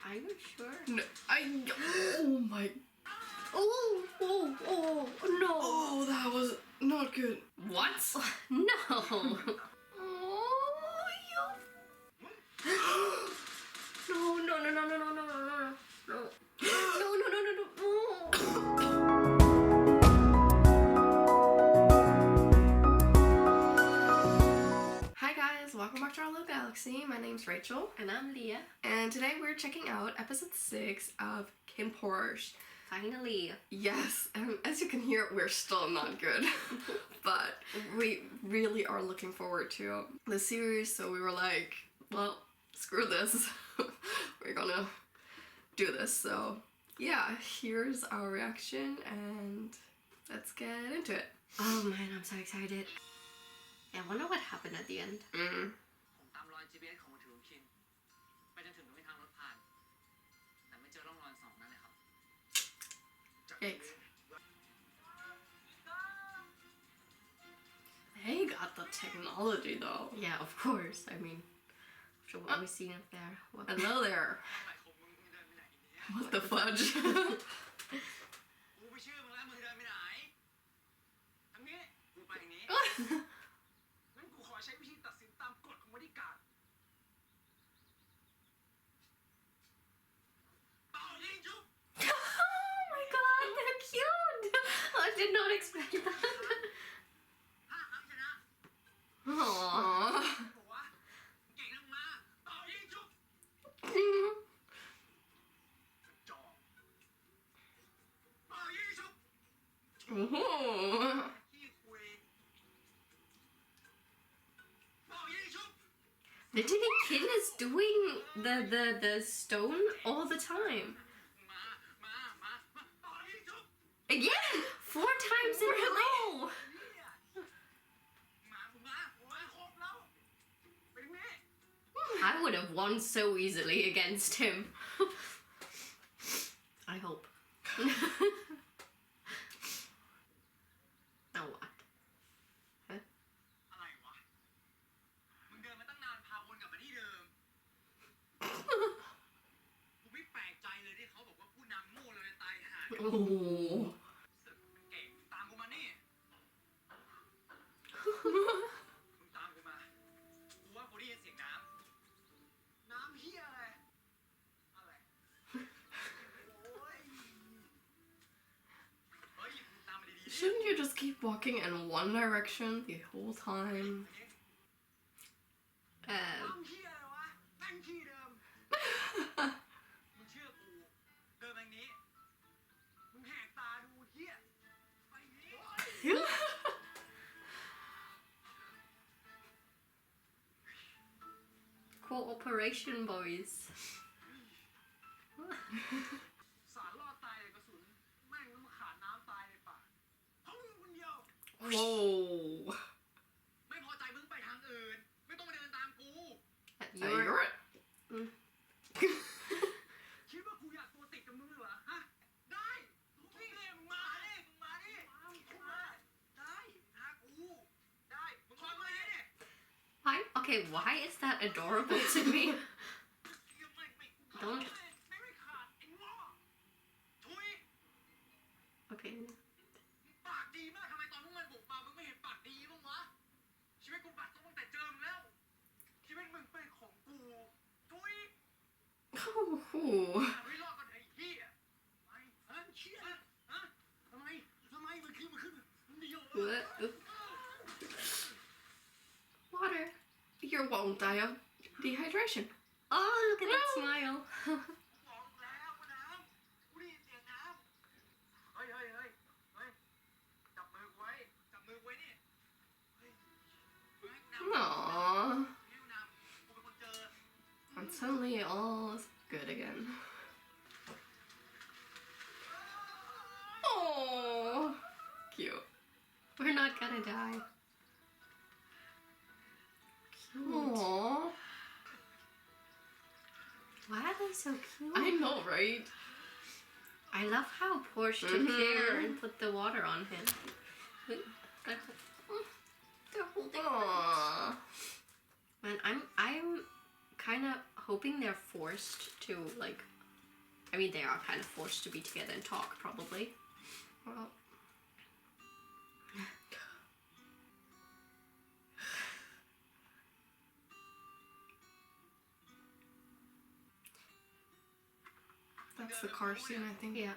Are you sure? No, oh my. Oh no. Oh, that was not good. What? No. Oh, No. Hi guys, welcome back to our little galaxy. My name's Rachel. And I'm Leah. And today we're checking out episode 6 of KinnPorsche. Finally. Yes, and as you can hear, we're still not good. But we really are looking forward to the series, so we were like, well, screw this. We're gonna do this. So yeah, here's our reaction and let's get into it. Oh man, I'm so excited. I wonder what happened at the end. Yikes. They got the technology though. Yeah, of course. I mean, after what we've seen up there. Hello there. What the fudge? I did not expect that. Aww. Ooh. The Kinn is doing the stone all the time. Again! 4 times in a row! I would have won so easily against him. I hope. Now what? Huh? Oh. Shouldn't you just keep walking in one direction the whole time? Cooperation, boys. Whoa. You're it. Why? Okay, why is that adorable to me? Don't. Okay. Ooh. Water. You won't die of dehydration. Oh, look at that smile. Aww. And suddenly all is good again. Oh, cute. We're not gonna die. Cute. Aww. Why are they so cute? I know, right? I love how Porsche took care and put the water on him. They're holding Aww. Man, I'm kind of hoping they're forced to like I mean, they are kind of forced to be together and talk, probably. Well. That's the car scene, I think. Yeah.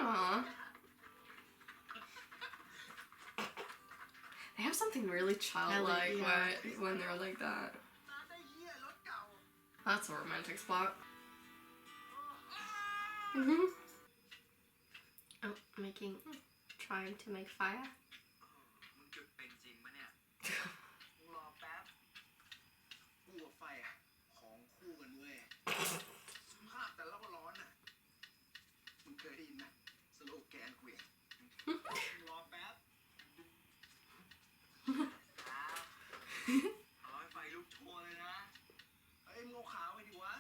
Aww. They have something really childlike when they're like that. That's a romantic spot. Oh, trying to make fire. รอแป๊บคู่กับไฟอะของคู่กันเว้ยภาพแต่ละก็ร้อนอ่ะมึงเคยได้ยินไหมสโลแกนกูเองรอแป๊บครับเอาให้ไฟลุกโชว์เลยนะเอ้ยมึงเอาขาไปดิวะ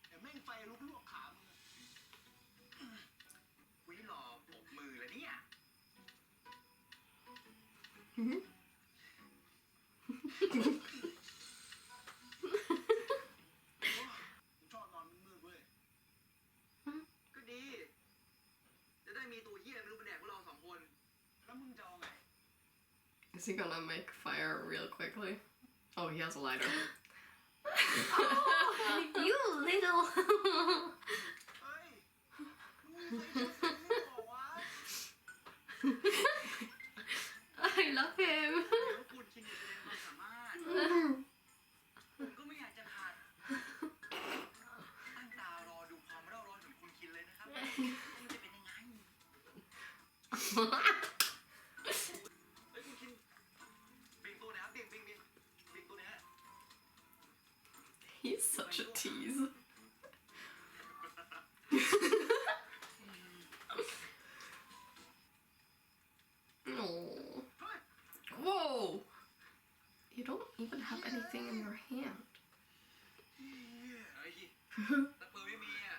เดี๋ยวแม่งไฟลุกลวกขามึงกูนี่รอปรบมือแล้วเนี่ย ชอบนอนมืดเว้ยก็ดี จะได้มีตัวเหี้ยไม่รู้เป็นแดกพวกเราสองคน แล้วมึงจะเอาไง Is he gonna make fire real quickly? Oh, he has a lighter. Oh, you little. เฮ้ยมึงใส่ชุดไม่บอกวะ I love him. เดี๋ยวคุณคิดอยู่ในความสามารถผมก็ไม่อยากจะขาดตั้งตารอดูความเร่าร้อนของคุณคินเลยนะครับมันจะเป็นยังไงเฮ้ยคุณคินบิงตัวนะครับบิงตัวนี้ He's such a tease. Oh. Whoa! You don't even have anything in your hand. เฮ้ยแต่เปิดไม่มีอ่ะ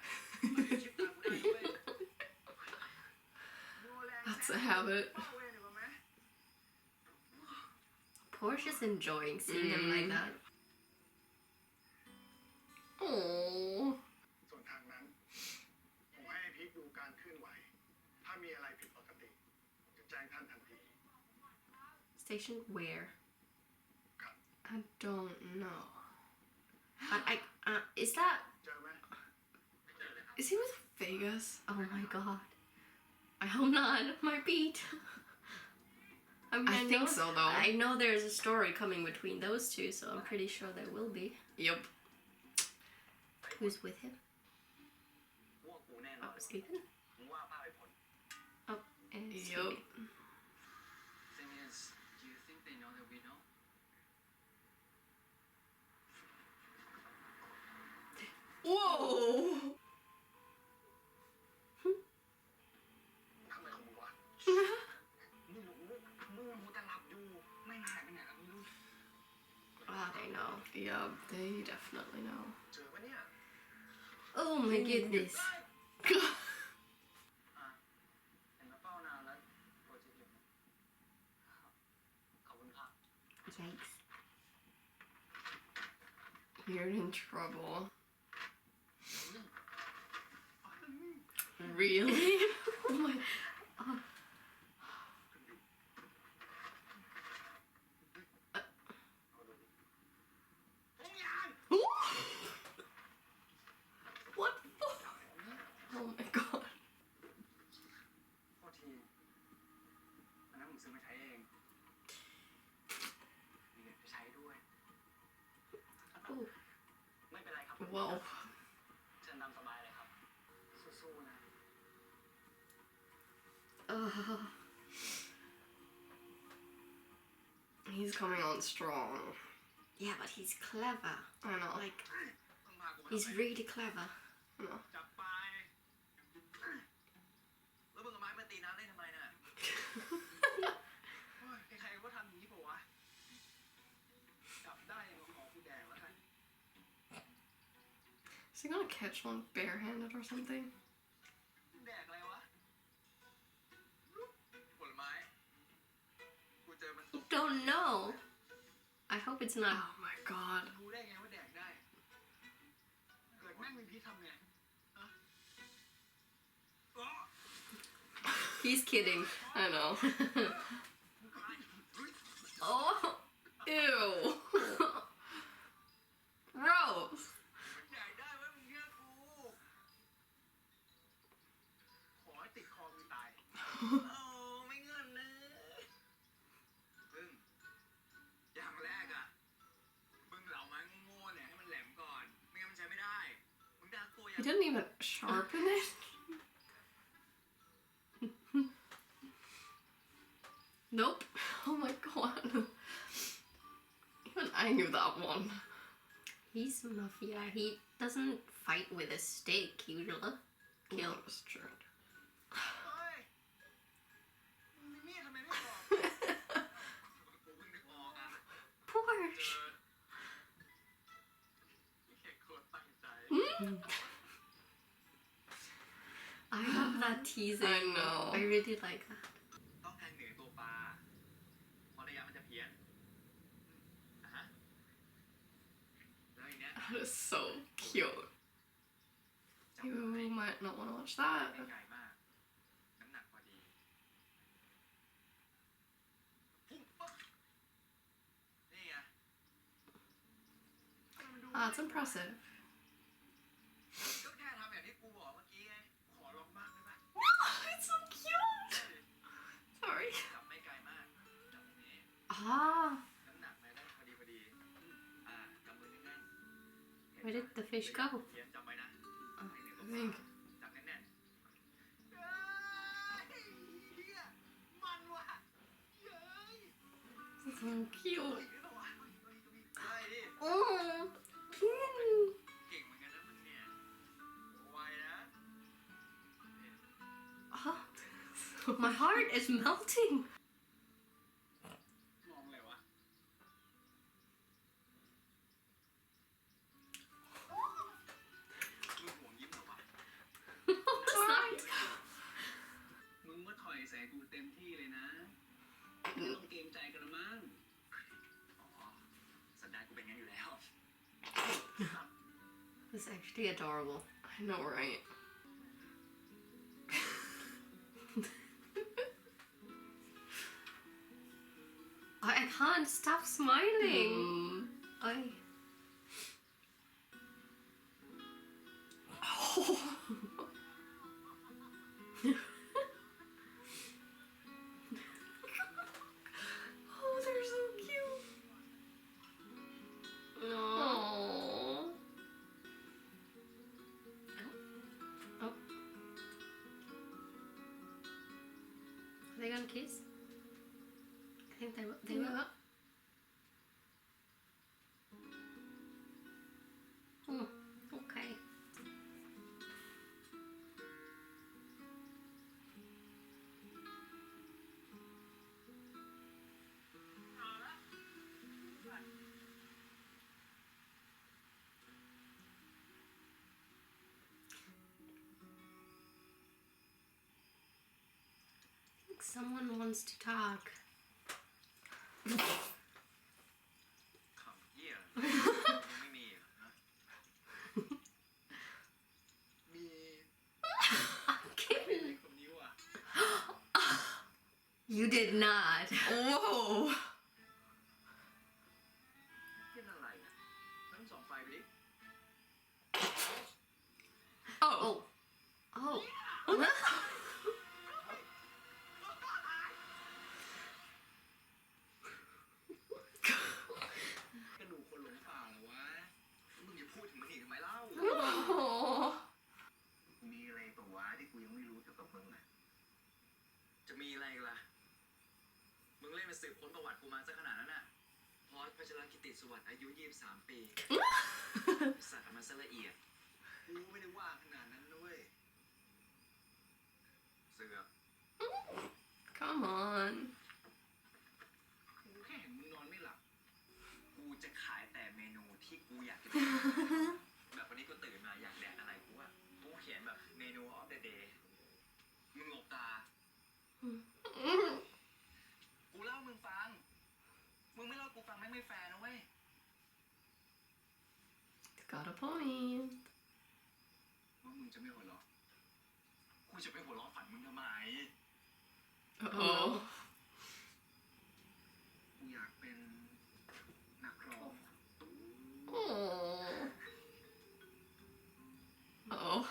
มันจะชิปตามกูได้ด้วย That's a habit. Porsche's enjoying seeing him like that. Oh. ส่วนทางนั้นผมให้พีคดูการเคลื่อนไหวถ้ามีอะไรผิดปกติผมจะแจ้งท่านทันที Station where? ครับ I don't know. Is that? เจอไหม Is he with Vegas? Oh my god. I hope not. My beat. I mean, I think so, though. I know there's a story coming between those two, so I'm pretty sure there will be. Yep. Who's with him? พวกกูแน่นอน Oh, Stephen? มึงว่าป้าไปผล Oh, and Yup. Stephen. Thing is, do you think they know that we know? Whoa! ทำไมของมึงวะไม่รู้มึงมูแต่หลับอยู่ไม่หายไปไหนแล้วไม่รู้ Ah, they know. Yeah, they definitely know. เจอปะเนี่ย Oh my goodness. อ่ะเห็นมาเฝ้านานแล้วโปรเจกต์อยู่นะขอบคุณครับ Yikes. You're in trouble. Really? Oh my. Oh. ทุกอย่าง What the? Oh my god. โทษทีอันนั้นผมซื้อมาใช้เองมีเงินไปใช้ด้วย Ooh. ไม่เป็นไรครับ Whoa. เชิญตามสบายเลยครับสู้ๆนะ He's coming on strong. Yeah, but he's clever. I know. Like, ต้องพากูมา he's really clever. I know. จับไปแล้วมึงเอาไม้มาตีน้ำเล่นทำไมน่ะโอ้ยใครๆก็ทำอย่างนี้ป่าวะจับได้ก็ขอกูแดงแล้วกัน Is he gonna catch one barehanded or something? แดกอะไรวะผลไม้กูเจอมันตก Don't know. I hope it's not. Oh my god. รู้ได้ไงว่าแดกได้ เกิดแม่งมีพิษทำไงฮะอ๋อ He's kidding. I know. ตายเฮ้ย Oh, Ew. Gross. มันแดกได้เว้ยมึงเชื่อกู ขอให้ติดคอมึงตาย โอ้ไม่เงินนะพึ่งอย่างแรกอะมึงเหลาไม้โง่ๆเนี่ยให้มันแหลมก่อน ไม่งั้นมันใช้ไม่ได้ มึงดักตัวอย่า He ง didn't even sharpen it. nope. Oh my god. Even I knew that one. He's mafia. He doesn't fight with a stick. He will kill. That was true. เฮ้ยมึงมีมีดทำไมไม่บอก กูเพิ่งนึกออกอะ Porsche. แค่โคตรตั้งใจ I love that teasing. I know. I really like that. ต้องแทงเหนือตัวปลาเพราะระยะมันจะเพี้ยนอ่ะฮะแล้วอย่างเนี้ย That is so cute. จับไว้ You might not want to watch ไม่ that. ไกลมาก น้ำหนักพอดีพุ่งปั๊บนี่ไงทำไมมันดู That's impressive. ก็แค่ทำอย่างที่กูบอกเมื่อกี้ไง ขอลองบ้างได้ไหม It's so cute. Sorry. จับไม่ไกลมากจับตรงนี้ Ah, น้ำหนักไม่ได้พอดีกำมือแน่นๆ where did the fish go? เย็นจำไว้นะ อ่ะ ให้เหนือตัว I think จับแน่นๆเฮ้ยเหี้ยมันว่ะเย้ย it's so cute. ใช่ดิ Oh, Kinn. เก่งเหมือนกันนะมึงเนี่ยไวนะ Oh, my heart is melting. มองอะไรวะมึงห่วงยิ้มเหรอวะ What's that? มึงก็ถอยใส่กูเต็มที่เลยนะไม่ต้องเกรงใจกันละมั้งอ๋อสันดานกูเป็นงั้นอยู่แล้ว It's actually adorable. I know, right? I can't stop smiling. Mm. I. Oh. Oh, they're so cute. No. Aww. Oh. Are they gonna kiss? I think they will. Yeah. Oh, okay. I think someone wants to talk. ขำเหี้ยยังไม่มีเหรอฮะมี Kinn, คนนี้ว่ะ you did not. Whoa. เป็นอะไรอ่ะทั้งสองไฟไปดิ Oh. Oh. Oh. กระดูกคนหลงป่าเหรอวะมึงอย่าพูดถึงมันอีกทำไมเล่า Oh. มีอะไรตัววะที่กูยังไม่รู้เกี่ยวกับมึงอ่ะจะมีอะไรกันล่ะมึงเล่นมาสืบค้นประวัติกูมาซะขนาดนั้นน่ะพอสพัชรกิติสุวัสดิ์อายุ23 ปีสัตว์มาซะละเอียดกูไม่ได้ว่าขนาดนั้นด้วยเสือก Come on. กูแค่เห็นมึงนอนไม่หลับ กูจะขายแต่เมนูที่กูอยากกิน แบบวันนี้กูตื่นมาอยากแดกอะไรกูเขียนแบบเมนู of the day มึงหลบตา กูเล่ามึงฟัง มึงไม่เล่ากูฟังแม่งไม่แฟร์นะเว้ย Got a point. ว่ามึงจะไม่หัวเราะกูจะไปหัวเราะฝันมึงทำไม Uh-oh. กูอยากเป็นนักร้อง Oh. Uh-oh.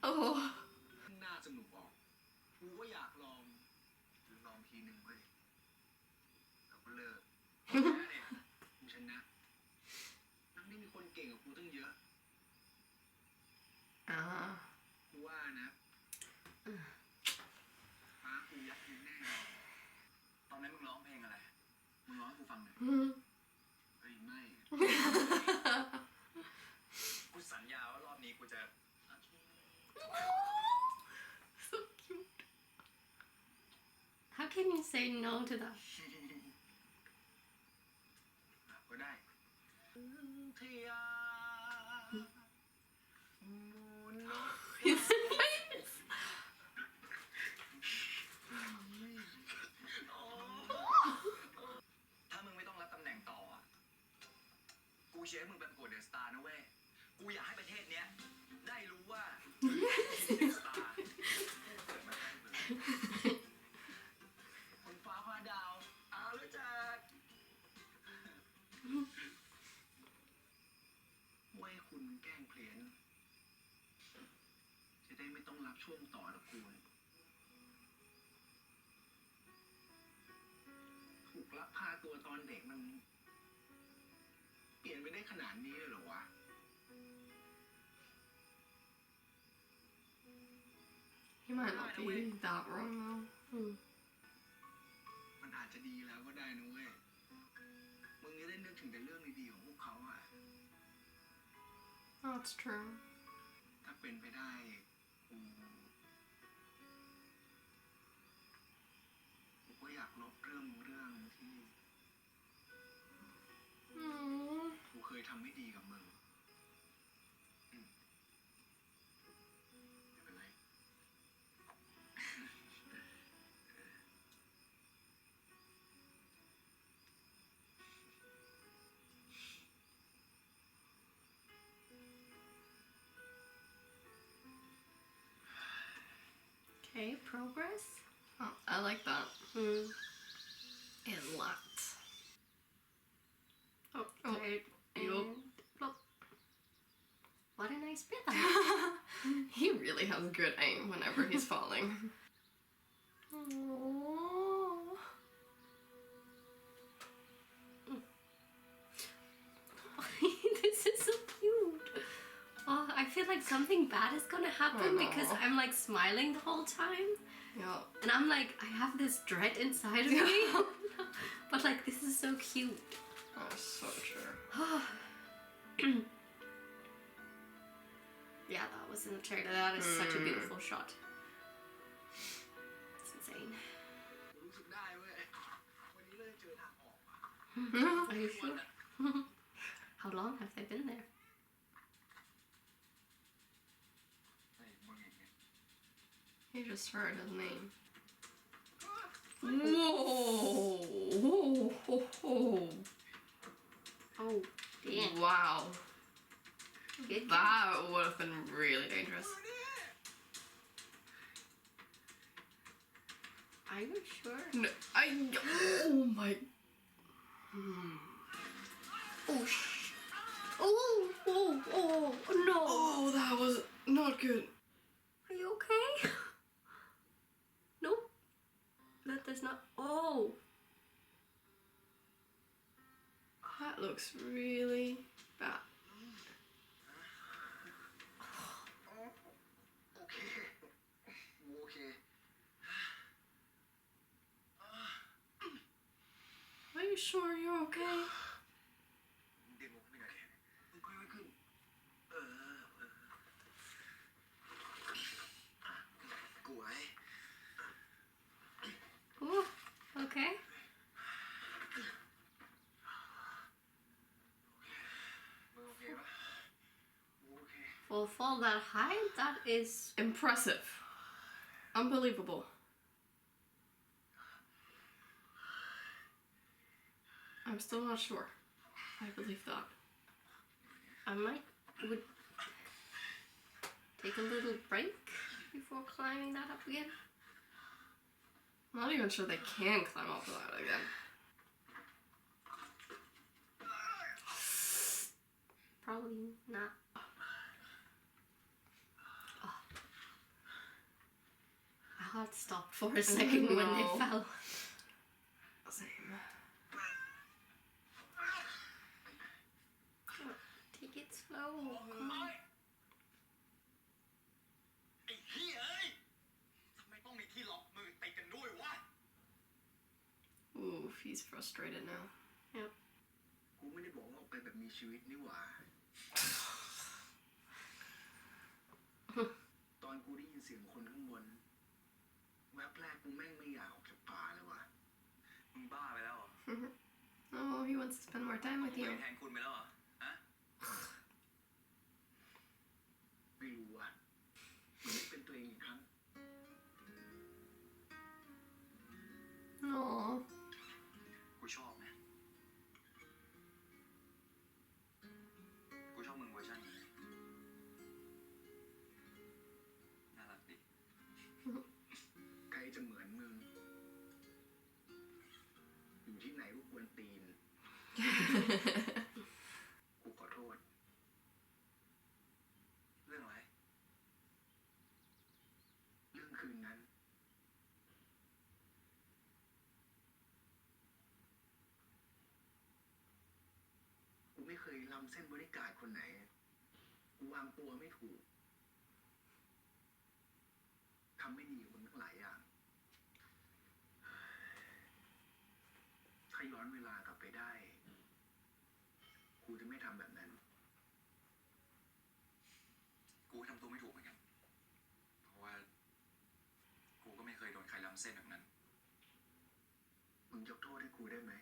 Oh. น่าสนุกออก กูก็อยากลองทีหนึ่งเว้ยแต่ก็เลิกแพ้เนี่ยกูชนะทั้งที่มีคนเก่งกว่ากูตั้งเยอะ กูว่านะฟ้ากูยักยืนแน่นอนตอนนั้นมึงร้องเพลงอะไร มึงร้องให้กูฟังหน่อยเฮ้ยไม่ กูสัญญาว่ารอบนี้กูจะ So cute. How can you say no to that? ก็ได้เทีย His face. ถ้ามึงไม่ต้องรับตำแหน่งต่ออ่ะ กูเชียร์ให้มึงไปประกวดเดอะสตาร์นะเว้ย กูอยากให้ประเทศเนี้ยได้รู้ว่าเดอะสตาร์เกิดมาแข่งเลยคนฟ้าพาดาวเอารู้จักเว้ยคุณแกล้งเพลียนจะได้ไม่ต้องรับช่วงต่อตระกูลถูกลักพาตัวตอนเด็กมันเปลี่ยนไปได้ขนาดนี้เลยเหรอวะ He might not be that wrong though. มันอาจจะดีแล้วก็ได้นะเว้ย มึงจะได้นึกถึงแต่เรื่องดีๆของพวกเขาอ่ะ That's true. ถ้าเป็นไปได้กูก็อยากลบเรื่องที่ Aww. กูเคยทำไม่ดีกับมึงไม่เป็นไร Okay, progress. Oh, I like that. Mm. A lot. Okay. Yup. And plop. What a nice bit. He really has good aim whenever he's falling. Aww. This is so cute. Oh, I feel like something bad is gonna happen because know. I'm like smiling the whole time. Yeah. And I'm like, I have this dread inside of me. But like, this is so cute. That's so true. Yeah, that was in the trailer. That is such a beautiful shot. It's insane. กูรู้สึกได้เว้ย วันนี้เราจะเจอทางออกว่ะ Are you sure? How long have they been there? ไอ้มึงอย่างเงี้ย He just heard his name. Whoa! Oh, damn. Wow. Good That would have been really dangerous. Are you sure? No, oh my. Oh Oh, no. Oh, that was not good. Are you okay? Nope. That does not. Oh. That looks really bad. โอเค โอเค Are you sure you're okay? เดี๋ยวมึงขึ้นไปกันมึงค่อยๆขึ้น กูไว้ Ooh, okay. มึงโอเคปะกูโอเค For a fall that high, that is. Impressive. Unbelievable. I'm still not sure. I believe that. I would take a little break before climbing that up again. I'm not even sure they can climb up that again. Probably not. Oh. My heart stopped for a second when they No. fell. Same. Take it slow. ไอ้เหี้ยเอ้ยทำไมต้องมีที่ล็อกมือติดกันด้วยวะ Ooh, he's frustrated now. กูไม่ได้บอกว่าออกไปแบบมีชีวิตนี่หว่า ตอนกูได้ยินเสียงคนข้างบนแวบแรกกูแม่งไม่อยากออกจากป่าเลยว่ะ มึงบ้าไปแล้วเหรอ Oh, he wants to spend more time with you. แทนคุณไปแล้วเหรอ ฮะ ไม่รู้ว่ะมันไม่เป็นตัวเองอีกครั้ง Aww. กูชอบนะกูชอบมึงเวอร์ชันนี้น่ารักดีใครจะเหมือนมึง อยู่ที่ไหนก็ควรตีน กูขอโทษ เรื่องอะไร เรื่องคืนนั้น กูไม่เคยล้ำเส้นบริการคนไหน กูวางตัวไม่ถูก ทำไม่ดีกับมึงทั้งหลายอย่าง ถ้าย้อนเวลากลับไปได้ กูจะไม่ทำแบบนั้น กูทำตัวไม่ถูกเหมือนกัน เพราะว่า กูก็ไม่เคยโดนใครล้ำเส้นแบบนั้น มึงยกโทษให้กูได้ไหม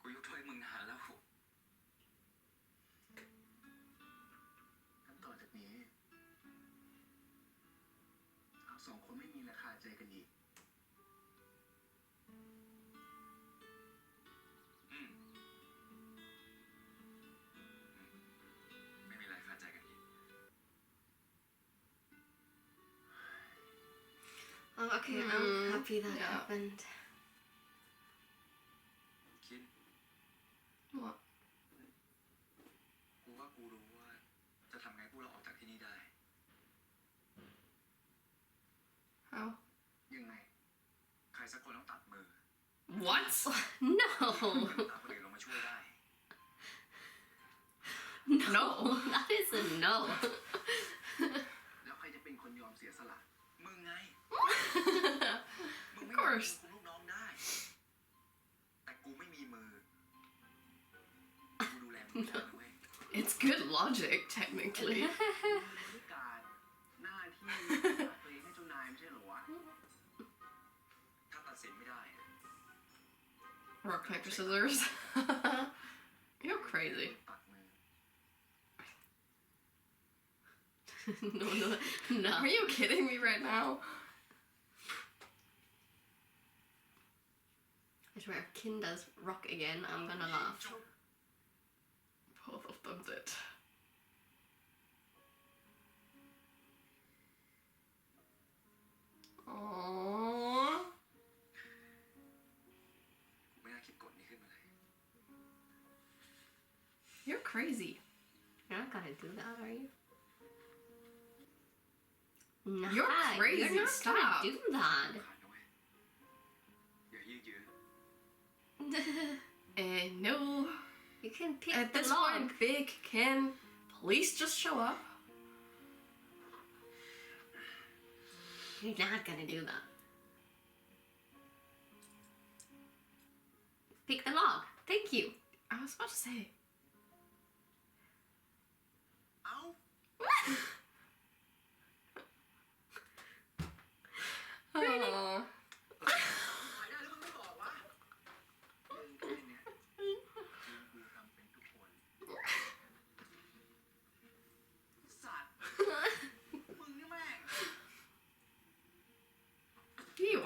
กูยกโทษให้มึงนานแล้วขั้นต่อจากนี้เราสองคนไม่มีราคาใจกันอีก ไม่มีอะไรคาใจกันอีก Oh, okay, I'm happy that yeah. happened. คิด What? กูว่ากูรู้ว่าจะทำไงพวกเราออกจากที่นี่ได้ How? ยังไง ใครสักคนต้องตัดมือ What? No! ตามคนอื่นลงมาช่วยได้ No! That is a no! แล้วใครจะเป็นคนยอมเสียสละ มึงไง มึง Of ไม่ course. คุมลูกน้องได้ แต่กูไม่มีมือ กูดูแลมึงได้นะเว้ย It's good logic, technically. บริการหน้าที่ตัวเองให้เจ้านายไม่ใช่เหรอวะ ถ้าตัดสินไม่ได้อะ Rock, paper, scissors. You're crazy. ตัดมือ No, no, no. Are you kidding me right now? I swear, if Kinn does rock again, I'm gonna laugh. Both of them did. Aww. ไม่น่าคิดกฎนี้ขึ้นมาเลย You're crazy. You're not gonna do that, are you? You're Nah, crazy, You're not stop. gonna do that. ขาดนะเว้ยอย่ายืดเยื้อ And no. You can pick At the this log. point, Big Ken, police just show up. You're not gonna do that. Pick the log. Thank you. I was about to say. เอ้า Aww. ถ่ายได้แล้วมึงไม่บอกวะเรื่องแค่เนี้ยทีมกูท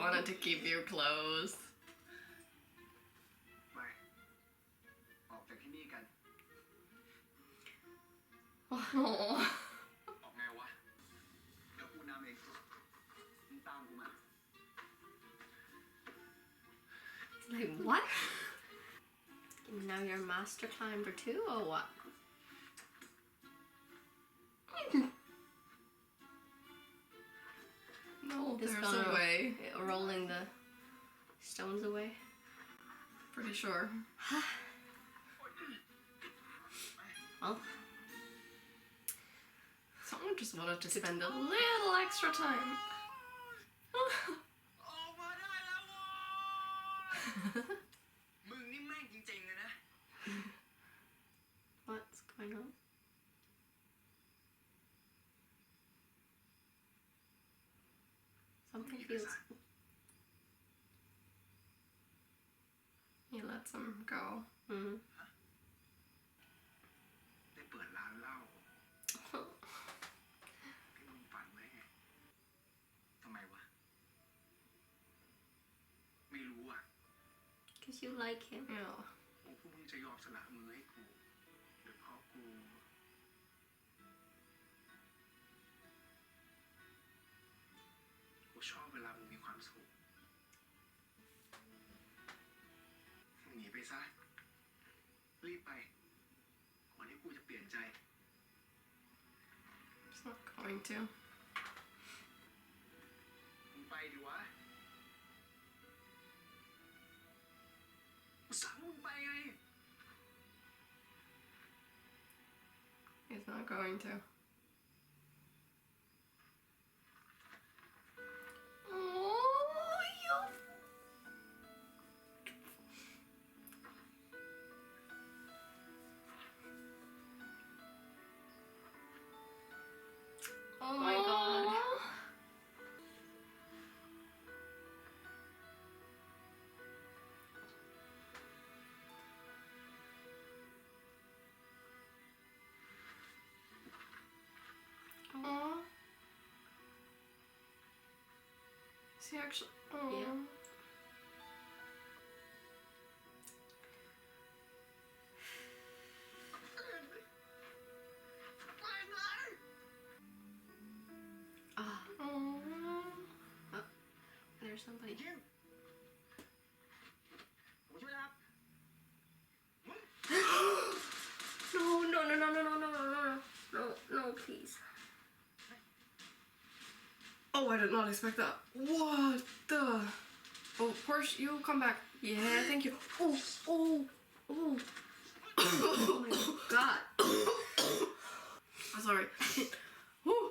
wanted to keep you close. ไปออกจากที่นี่กัน Oh. ออกไงวะ เดี๋ยวกูนำเองมึงตามกูมา Like, what? Now you're master climber too, or what? No, Just there's gonna- a way. Rolling the stones away. Pretty sure. Well, Someone just wanted to spend a little extra time. ออกมาได้แล้วโว้ย มึงนี่แม่งจริงๆเลยนะ what's going on? Something feels. He lets him go. Mm. ได้เปิดร้านเหล้าที่มึงฝันไว้ไงทำไมวะ ไม่รู้อ่ะ Because you like him. Yeah. โอ้พวกมึงจะยอมสละมือให้กูหรือเพราะกูชอบเวลามึงมีความสุขหนีไปซะ รีบไป ก่อนที่กูจะเปลี่ยนใจ He's not going to. มึงไปดิวะกูสั่งมึงไปไง He's not going to. Oh, you. Oh my god. Aww. Is he actually? Oh. Yeah. Ah, Aww. there's somebody. ผมช่วยนะครับ No, no, no, no, no, no, no, no, no, no, no, please. Oh, I did not expect that. What the? Oh, Porsche, you come back. Yeah, thank you. Oh, oh, oh. Oh my god. I'm sorry. Whew.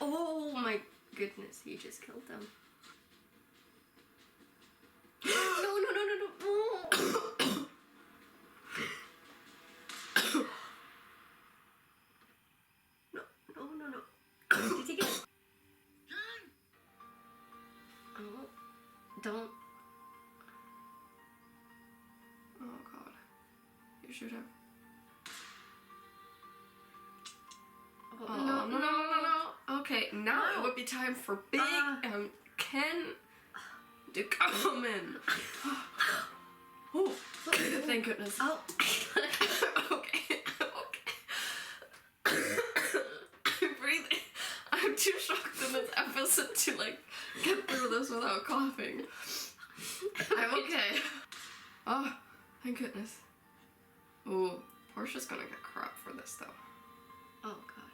Oh my goodness, you just killed them. No, no, no, no, no. Oh. No, no, no, no. Did he get? Oh, don't. Oh god. You should have. Oh, Oh, no, no, no, no, no. Okay, now it would be time for Big and Ken to come in. Oh, thank goodness. Oh. Okay, okay. I'm breathing. I'm too shocked in this episode to like get through this without coughing. I'm okay. Oh, thank goodness. Oh, Porsche's gonna get crap for this though. Oh god.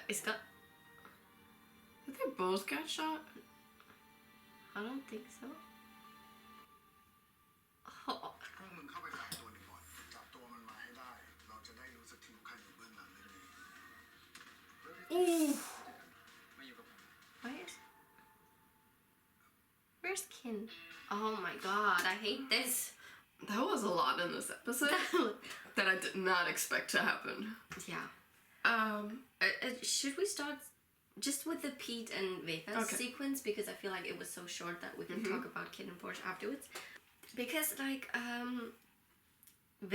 It's got. Did they both get shot? I don't think so. Oh. พวกมึงเข้าไปจับตัวมันก่อน จับตัวมันมาให้ได้ เราจะได้รู้สักทีว่าใครอยู่เบื้องหลังเรื่องนี้ Ooh. มาอยู่กับผม Why is. Where's Kinn? Oh my god, I hate this. That was a lot in this episode that I did not expect to happen. Yeah. Should we start just with the Pete and Vega's sequence, because I feel like it was so short that we can talk about KinnPorsche afterwards. Because like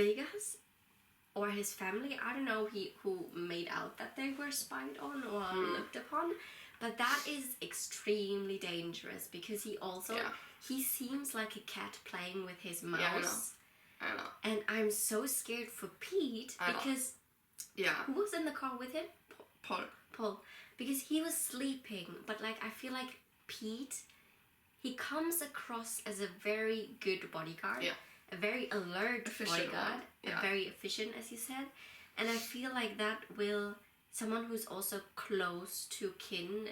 Vegas or his family. I don't know who made out that they were spied on or looked upon, but that is extremely dangerous because he also he seems like a cat playing with his mouse. I know. And I'm so scared for Pete because who was in the car with him? Paul. Because he was sleeping, but like I feel like Pete, he comes across as a very good bodyguard, a very alert bodyguard, very efficient, as you said. And I feel like that will someone who's also close to Kinn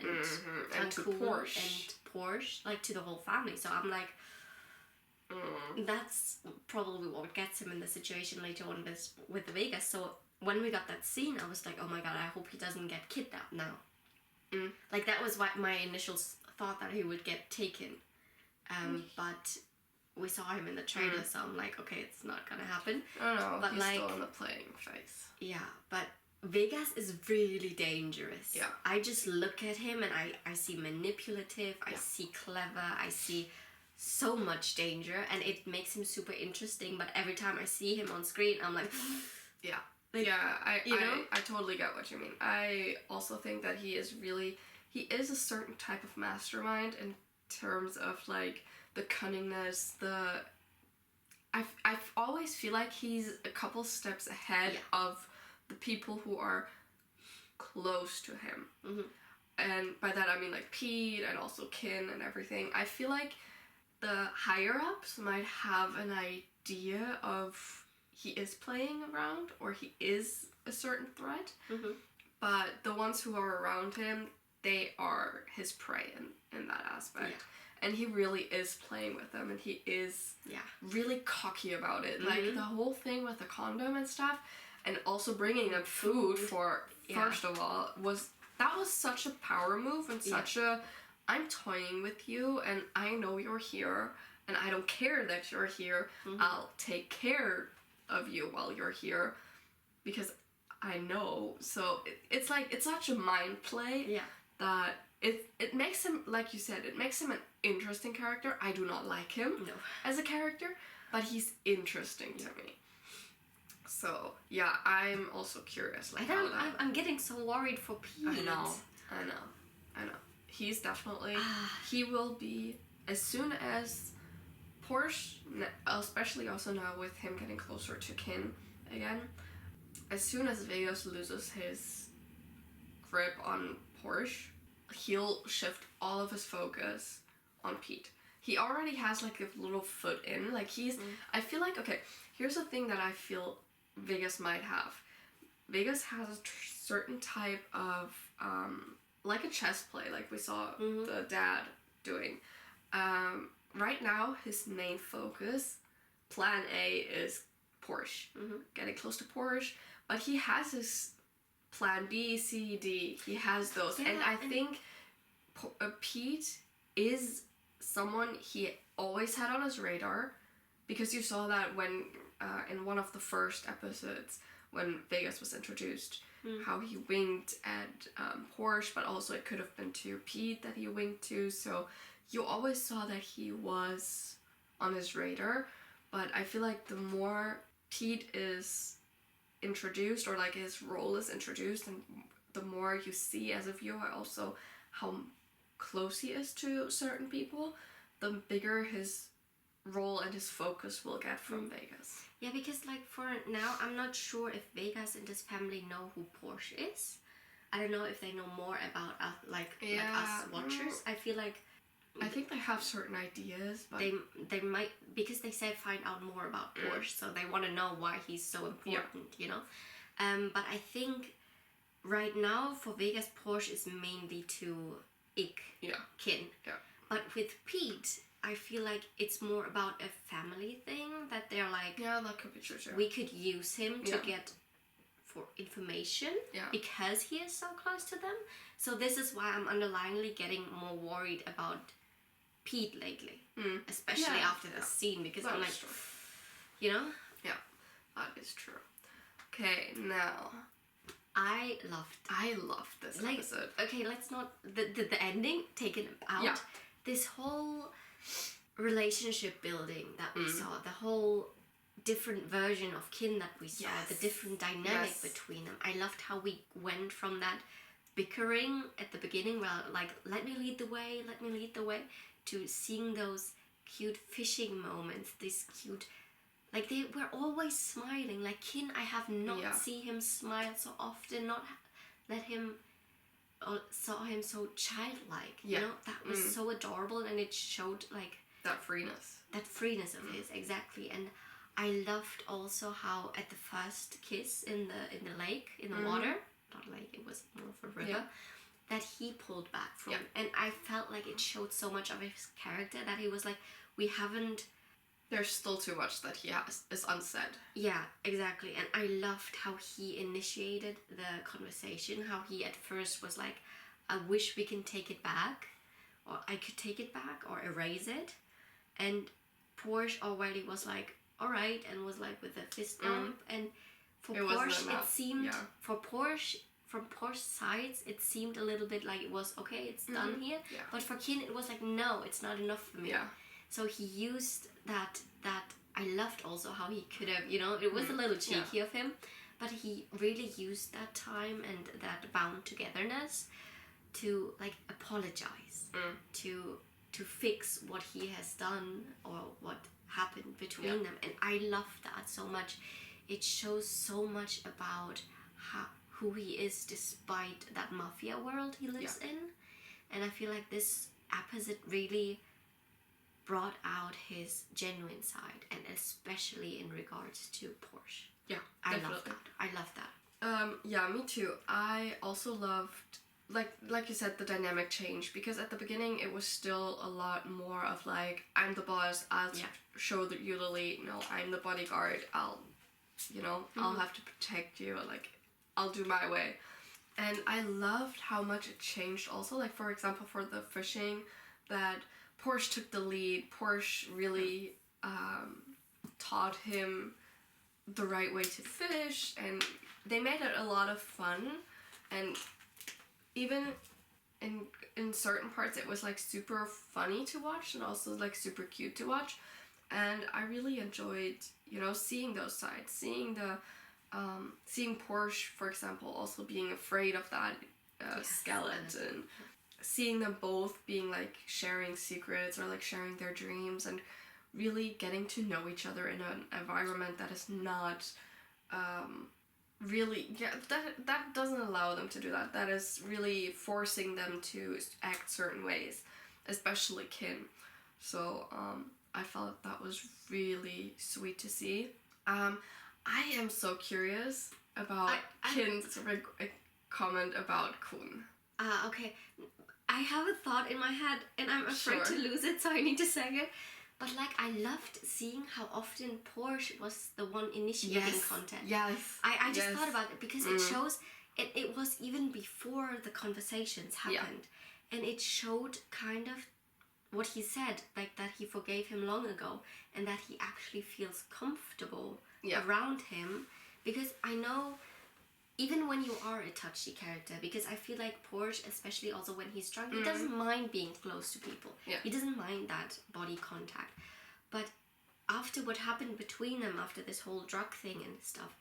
and to Porsche, like to the whole family. So I'm like, that's probably what gets him in the situation later on with Vegas. So when we got that scene, I was like, oh my god, I hope he doesn't get kidnapped now. Like that was what my initial thought, that he would get taken. But we saw him in the trailer, so I'm like, okay, it's not gonna happen. I don't know, but he's like, still in the playing phase. Yeah, but Vegas is really dangerous. Yeah. I just look at him and I see manipulative, I see clever, I see so much danger, and it makes him super interesting. But every time I see him on screen, I'm like, like, I totally get what you mean. I also think that he is a certain type of mastermind in terms of like the cunningness, I always feel like he's a couple steps ahead of the people who are close to him. And by that I mean like Pete and also Kinn and everything. I feel like the higher ups might have an idea of he is playing around or he is a certain threat, but the ones who are around him, they are his prey in that aspect. And he really is playing with them, and he is really cocky about it. Like the whole thing with the condom and stuff, and also bringing them food for first of all was such a power move and such a, I'm toying with you and I know you're here and I don't care that you're here. I'll take care of you while you're here because I know. So it's like, it's such a mind play that it makes him, like you said, it makes him an interesting character. I do not like him as a character, but he's interesting to me. So yeah, I'm also curious. Like, I'm getting so worried for Pete. I know. He's definitely, he will be, as soon as Porsche, especially also now with him getting closer to Kinn again, as soon as Vegas loses his grip on Porsche, he'll shift all of his focus on Pete. He already has like a little foot in, like he's, I feel like, okay, here's the thing that I feel Vegas might have. Vegas has a certain type of, like a chess play, like we saw the dad doing. Right now, his main focus, plan A, is Porsche. Getting close to Porsche, but he has his plan B, C, D. He has those. And I think Pete is someone he always had on his radar, because you saw that when, in one of the first episodes, when Vegas was introduced, how he winked at Porsche, but also it could have been to Pete that he winked to. So you always saw that he was on his radar. But I feel like the more Pete is introduced, or like his role is introduced, and the more you see as a viewer also how close he is to certain people, the bigger his role and his focus will get from Vegas. Yeah, because like for now, I'm not sure if Vegas and his family know who Porsche is. I don't know if they know more about us, like us watchers. I feel like I think they have certain ideas, but they might, because they said find out more about Porsche, so they want to know why he's so important, you know. But I think right now for Vegas, Porsche is mainly to Kinn. Yeah. But with Pete, I feel like it's more about a family thing, that they're like, that could be true too. We could use him to get for information because he is so close to them. So this is why I'm underlyingly getting more worried about Pete lately, especially after this scene, because I'm like, you know? Yeah, that is true. Okay, now I loved this episode. Okay, let's not the ending taken out. This whole relationship building that we saw, the whole different version of Kinn that we saw, Yes. the different dynamic Yes. between them. I loved how we went from that bickering at the beginning, where like, let me lead the way, to seeing those cute fishing moments, this cute, like they were always smiling. Like Kinn, I have not seen him smile so often, not let him, saw him so childlike, you know, that was so adorable, and it showed like that freeness of his, exactly. And I loved also how at the first kiss in the lake, in the water, not lake, it was more of a river, that he pulled back from, and I felt like it showed so much of his character, that he was like, there's still too much that he has is unsaid. Yeah, exactly. And I loved how he initiated the conversation, how he at first was like, I wish we can take it back, or I could take it back or erase it. And Porsche already was like, alright, and was like with a fist bump. And for Porsche, it seemed, for Porsche, from Porsche's sides, it seemed a little bit like it was, okay, it's done here. Yeah. But for Kinn, it was like, no, it's not enough for me. Yeah. So he used that I loved also how he could have, you know, it was a little cheeky of him, but he really used that time and that bound togetherness to like apologize, to fix what he has done or what happened between them. And I love that so much. It shows so much about who he is despite that mafia world he lives in. And I feel like this episode really brought out his genuine side, and especially in regards to Porsche. Yeah, I love that. Yeah, me too. I also loved, like you said, the dynamic change, because at the beginning it was still a lot more of like, I'm the boss, I'll show you the lead. No, I'm the bodyguard, I'll have to protect you, like I'll do my way. And I loved how much it changed also, like for example for the fishing, that Porsche took the lead. Porsche really taught him the right way to fish, and they made it a lot of fun. And even in certain parts, it was like super funny to watch, and also like super cute to watch. And I really enjoyed, seeing those sides, seeing Porsche, for example, also being afraid of that skeleton. Seeing them both being like sharing secrets or like sharing their dreams, and really getting to know each other in an environment that is not that doesn't allow them to do that. That is really forcing them to act certain ways, especially Kinn. So I felt that was really sweet to see. I am so curious about Kinn's comment about Kun. Okay. I have a thought in my head, and I'm afraid to lose it, so I need to say it. But like, I loved seeing how often Porsche was the one initiating content. Yes. I just thought about it because it shows, it was even before the conversations happened. Yeah. And it showed kind of what he said, like that he forgave him long ago, and that he actually feels comfortable around him. Because I know, even when you are a touchy character, because I feel like Porsche, especially also when he's drunk, he doesn't mind being close to people. Yeah. He doesn't mind that body contact. But after what happened between them, after this whole drug thing and stuff,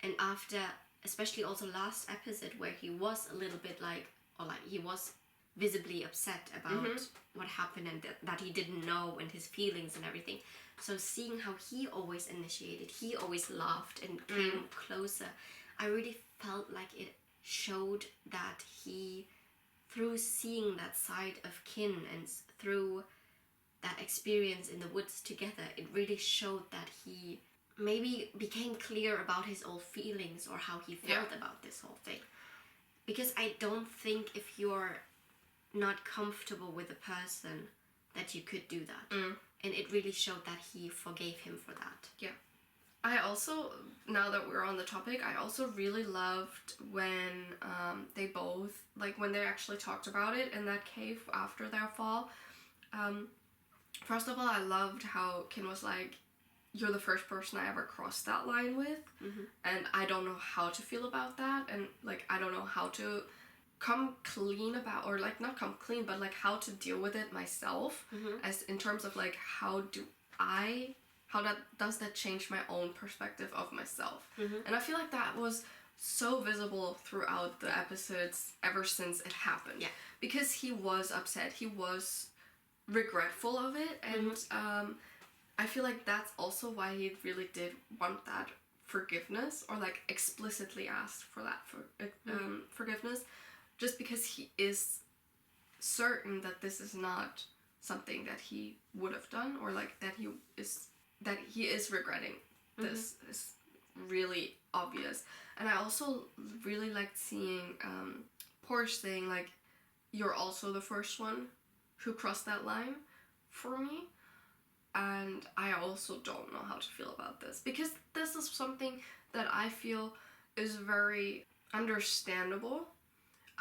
and after, especially also last episode where he was a little bit like, or like he was visibly upset about what happened, and that he didn't know, and his feelings and everything. So seeing how he always initiated, he always laughed and came closer, I really felt like it showed that he, through seeing that side of Kinn and through that experience in the woods together, it really showed that he maybe became clear about his old feelings or how he felt about this whole thing. Because I don't think if you're not comfortable with a person that you could do that. And it really showed that he forgave him for that. Yeah. I also, now that we're on the topic, I also really loved when they both, like when they actually talked about it in that cave after their fall. First of all, I loved how Kinn was like, you're the first person I ever crossed that line with, and I don't know how to feel about that, and like I don't know how to come clean about, or like not come clean, but like how to deal with it myself, as in terms of like how do I does that change my own perspective of myself? And I feel like that was so visible throughout the episodes ever since it happened. Yeah. Because he was upset, he was regretful of it, and I feel like that's also why he really did want that forgiveness, or like explicitly asked for that forgiveness, just because he is certain that this is not something that he would have done, or like that he is regretting. This is really obvious. And I also really liked seeing Porsche saying like, you're also the first one who crossed that line for me. And I also don't know how to feel about this, because this is something that I feel is very understandable.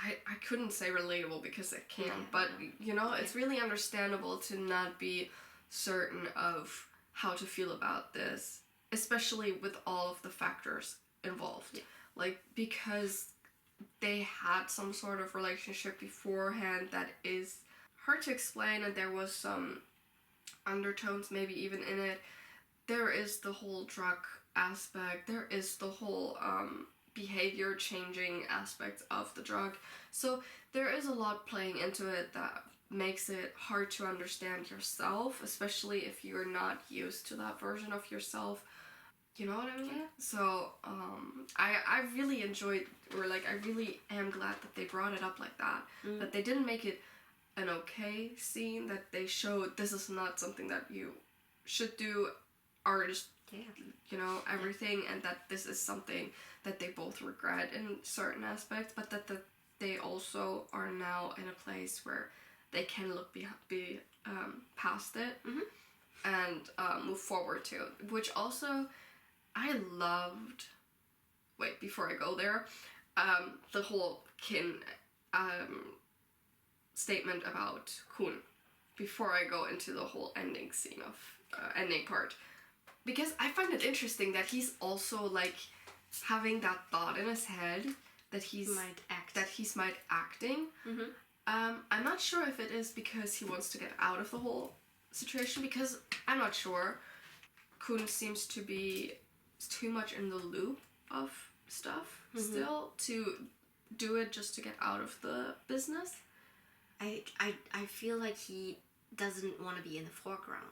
I couldn't say relatable because it can't, but you know, it's really understandable to not be certain of how to feel about this, especially with all of the factors involved. Yeah. Like, because they had some sort of relationship beforehand that is hard to explain, and there was some undertones maybe even in it. There is the whole drug aspect, there is the whole behavior changing aspect of the drug, so there is a lot playing into it that makes it hard to understand yourself, especially if you're not used to that version of yourself. You know what I mean? So I really enjoyed, or like I really am glad that they brought it up like that, that they didn't make it an okay scene, that they showed this is not something that you should do, or just you know, everything, and that this is something that they both regret in certain aspects, but that they also are now in a place where they can look past it and move forward to, which also I loved. Wait, before I go there, the whole Kinn statement about Kun, before I go into the whole ending scene of ending part, because I find it interesting that he's also like having that thought in his head that he's acting. I'm not sure if it is because he wants to get out of the whole situation, because I'm not sure. Kun seems to be too much in the loop of stuff still to do it just to get out of the business. I feel like he doesn't want to be in the foreground.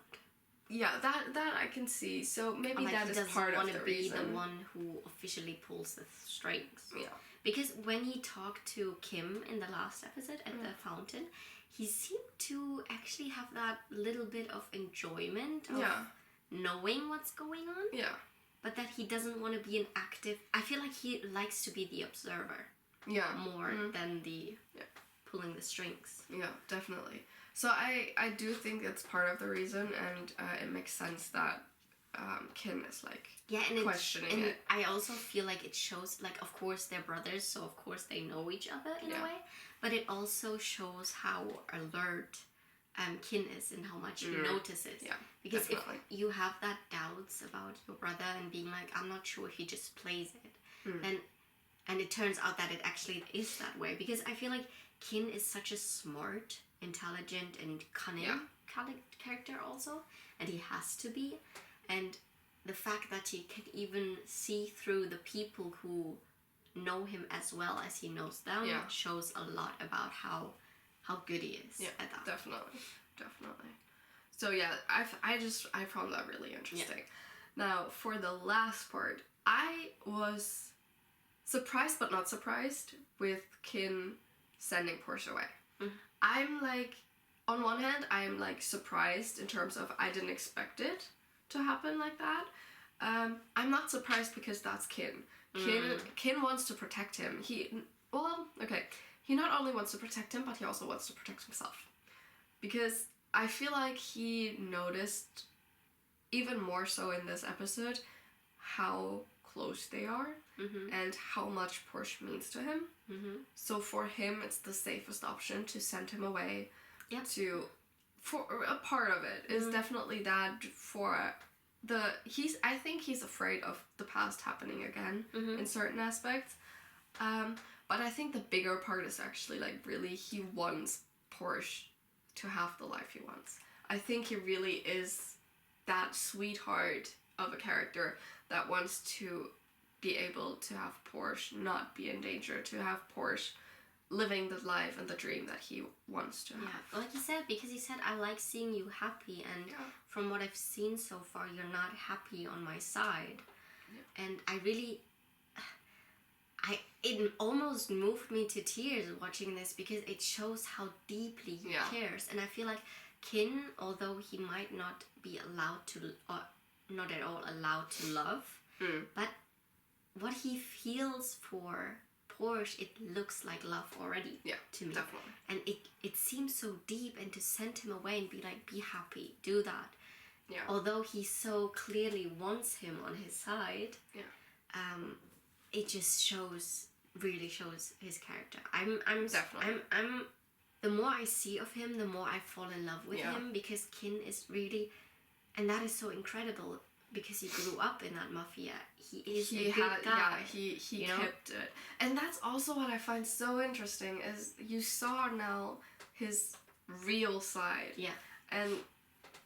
Yeah, that I can see. So maybe like that is part of the reason. He doesn't want to be the one who officially pulls the strings. Yeah. Because when he talked to Kim in the last episode at the fountain, he seemed to actually have that little bit of enjoyment of knowing what's going on. Yeah. But that he doesn't want to be an active... I feel like he likes to be the observer. Yeah. More than the pulling the strings. Yeah, definitely. So I do think that's part of the reason, and it makes sense that Kinn is like questioning it. I also feel like it shows, like, of course they're brothers, so of course they know each other in a way, but it also shows how alert Kinn is and how much he notices. Yeah, because definitely. If you have that doubts about your brother and being like, I'm not sure if he just plays it, then, and it turns out that it actually is that way, because I feel like Kinn is such a smart, intelligent, and cunning character also, and he has to be, and the fact that he can even see through the people who know him as well as he knows them shows a lot about how good he is at that. Definitely. So yeah, I found that really interesting. Now for the last part, I was surprised but not surprised with Kinn sending Porsche away. I'm like, on one hand, I'm like surprised in terms of I didn't expect it to happen like that. I'm not surprised because that's Kinn. Kinn wants to protect him. He not only wants to protect him, but he also wants to protect himself. Because I feel like he noticed, even more so in this episode, how close they are and how much Porsche means to him. So for him, it's the safest option to send him away. For a part of it is definitely that I think he's afraid of the past happening again in certain aspects. But I think the bigger part is actually like really he wants Porsche to have the life he wants. I think he really is that sweetheart of a character that wants to be able to have Porsche not be in danger, to have Porsche living the life and the dream that he wants to have. Yeah, like you said, because he said, I like seeing you happy, and from what I've seen so far, you're not happy on my side. Yeah. And I really, it almost moved me to tears watching this, because it shows how deeply he cares. And I feel like Kinn, although he might not be allowed to, or not at all allowed to love, but what he feels for Porsche, it looks like love already to me. Definitely. And it seems so deep, and to send him away and be like, be happy, do that. Yeah. Although he so clearly wants him on his side, it just really shows his character. I'm the more I see of him, the more I fall in love with him, because Kinn is really, and that is so incredible, because he grew up in that mafia. He is a good guy. Yeah, he kept it. And that's also what I find so interesting, is you saw now his real side. Yeah. And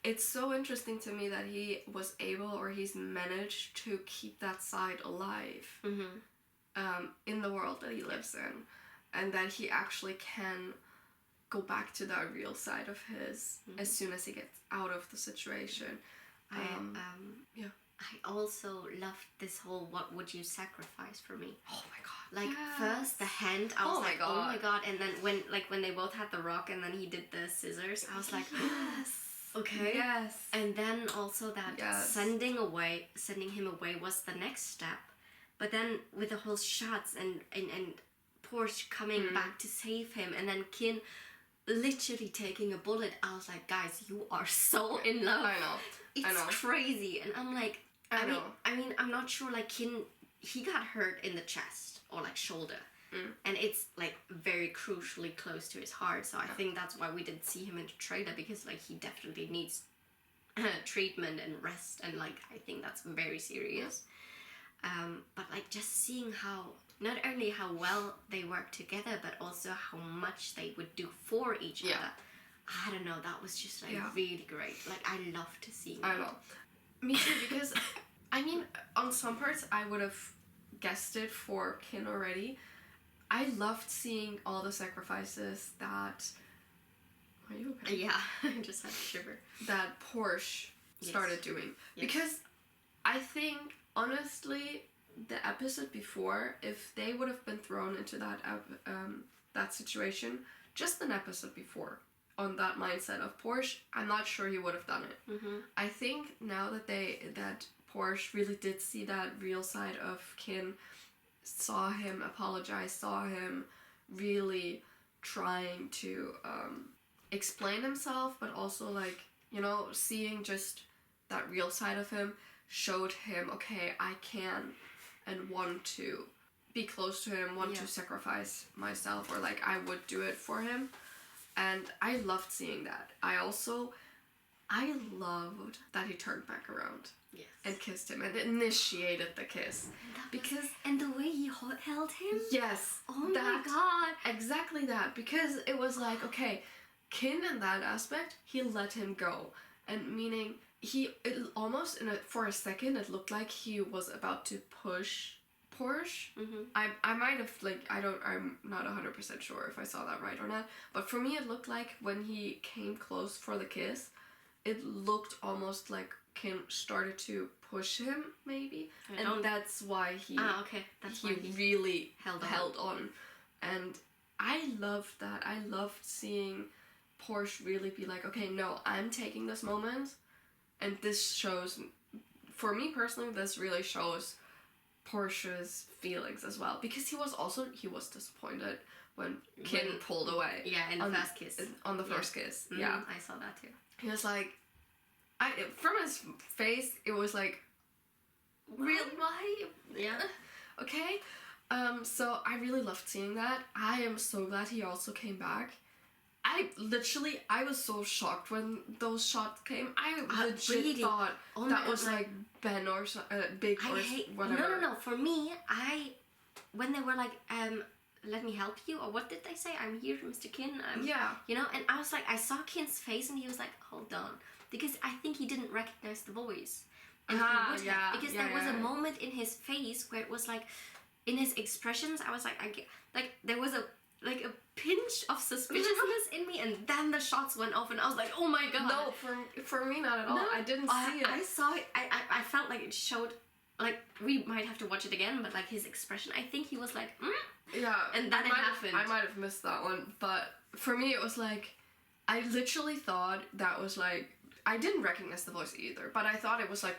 it's so interesting to me that he was able, or he's managed to keep that side alive in the world that he lives in. And that he actually can go back to that real side of his as soon as he gets out of the situation. I also loved this whole "what would you sacrifice for me?" Oh my god! Like first the hand, I was oh my god, and then when they both had the rock, and then he did the scissors, I was like, yes, okay, yes. And then also that sending him away was the next step, but then with the whole shots and Porsche coming back to save him, and then Kinn literally taking a bullet, I was like, guys, you are so in love. I know. It's crazy. And I'm like, I mean, I'm not sure, like, Kinn, he got hurt in the chest or like shoulder, and it's like very crucially close to his heart, so I think that's why we didn't see him in the trailer, because like he definitely needs treatment and rest, and like I think that's very serious. But like just seeing how, not only how well they work together, but also how much they would do for each other. I don't know, that was just like really great. Like I love to see that. I know. Me too, because I mean, on some parts I would have guessed it for Kinn already. I loved seeing all the sacrifices that... Are you okay? Yeah, I just had a shiver. That Porsche started doing. Yes. Because I think, honestly, the episode before, if they would have been thrown into that situation, just an episode before, on that mindset of Porsche, I'm not sure he would have done it. I think now that Porsche really did see that real side of Kinn, saw him apologize, saw him really trying to explain himself, but also like, you know, seeing just that real side of him, showed him, okay, I can and want to be close to him, want to sacrifice myself, or like I would do it for him. And I loved seeing that. I loved that he turned back around and kissed him and initiated the kiss. And the way he held him? Yes. Oh my god. Exactly that. Because it was like, okay, Kinn in that aspect, he let him go. And meaning, for a second, it looked like he was about to push Porsche. I might have, like, I'm not 100% sure if I saw that right or not, but for me it looked like when he came close for the kiss, it looked almost like Kinn started to push him, maybe, and that's why he really held on. And I loved that. I loved seeing Porsche really be like, okay, no, I'm taking this moment, and this shows, for me personally, this really shows Porsche's feelings as well, because he was disappointed when Kinn pulled away. Yeah, in the first kiss. On the first kiss. Yeah, I saw that too. He was like, from his face, it was like, really? Why? Yeah. Okay. So I really loved seeing that. I am so glad he also came back. I was so shocked when those shots came. I legit thought that was like Ben or Big or whatever. No. For me, when they were like, let me help you, or what did they say? I'm here, Mr. Kinn. You know, and I was like, I saw Kinn's face and he was like, hold on. because I think he didn't recognize the voice. And he would have, because there was a moment in his face where it was like, in his expressions, I was like, there was a pinch of suspiciousness in me, and then the shots went off, and I was like, oh my god. No, for me, not at all. No, I didn't see it. I saw it. I felt like it showed, like, we might have to watch it again, but like his expression, I think he was like, yeah, and then it happened. I might have missed that one, but for me, it was like, I literally thought that was like, I didn't recognize the voice either, but I thought it was like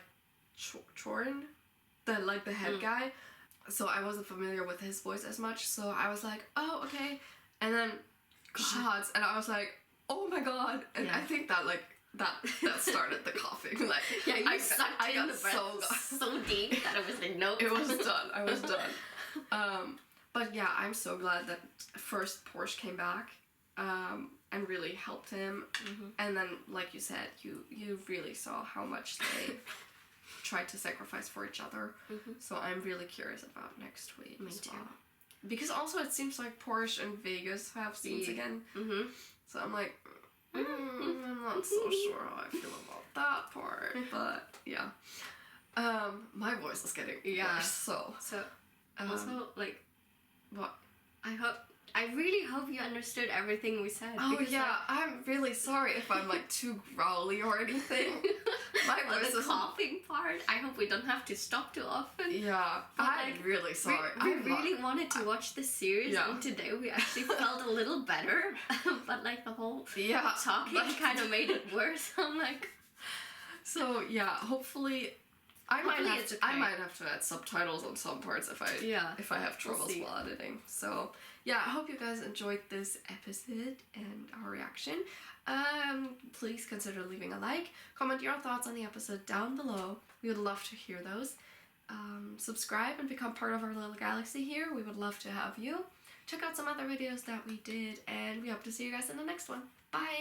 Chorin, the head guy. So I wasn't familiar with his voice as much, so I was like, oh, okay. And then shots, and I was like, oh my god. And I think that that started the coughing. Like, yeah, you sucked in the breath so deep that I was like, nope. It was done. I was done. But yeah, I'm so glad that first Porsche came back and really helped him. Mm-hmm. And then, like you said, you really saw how much they tried to sacrifice for each other. Mm-hmm. So I'm really curious about next week. Me too. Well. Because also it seems like Porsche and Vegas have scenes again. Mm-hmm. So I'm like, I'm not so sure how I feel about that part. But yeah. My voice is getting worse, so also, like, what? I really hope you understood everything we said. Oh yeah, like, I'm really sorry if I'm like too growly or anything. My voice is coughing part. I hope we don't have to stop too often. Yeah, I'm really sorry. We really wanted to watch the series, and today we actually felt a little better. But like the whole talking kind of made it worse. I'm like, so yeah, hopefully. I might have to add subtitles on some parts if I have troubles while editing. So yeah, I hope you guys enjoyed this episode and our reaction. Please consider leaving a like, comment your thoughts on the episode down below. We would love to hear those. Subscribe and become part of our little galaxy here. We would love to have you. Check out some other videos that we did, and we hope to see you guys in the next one. Bye!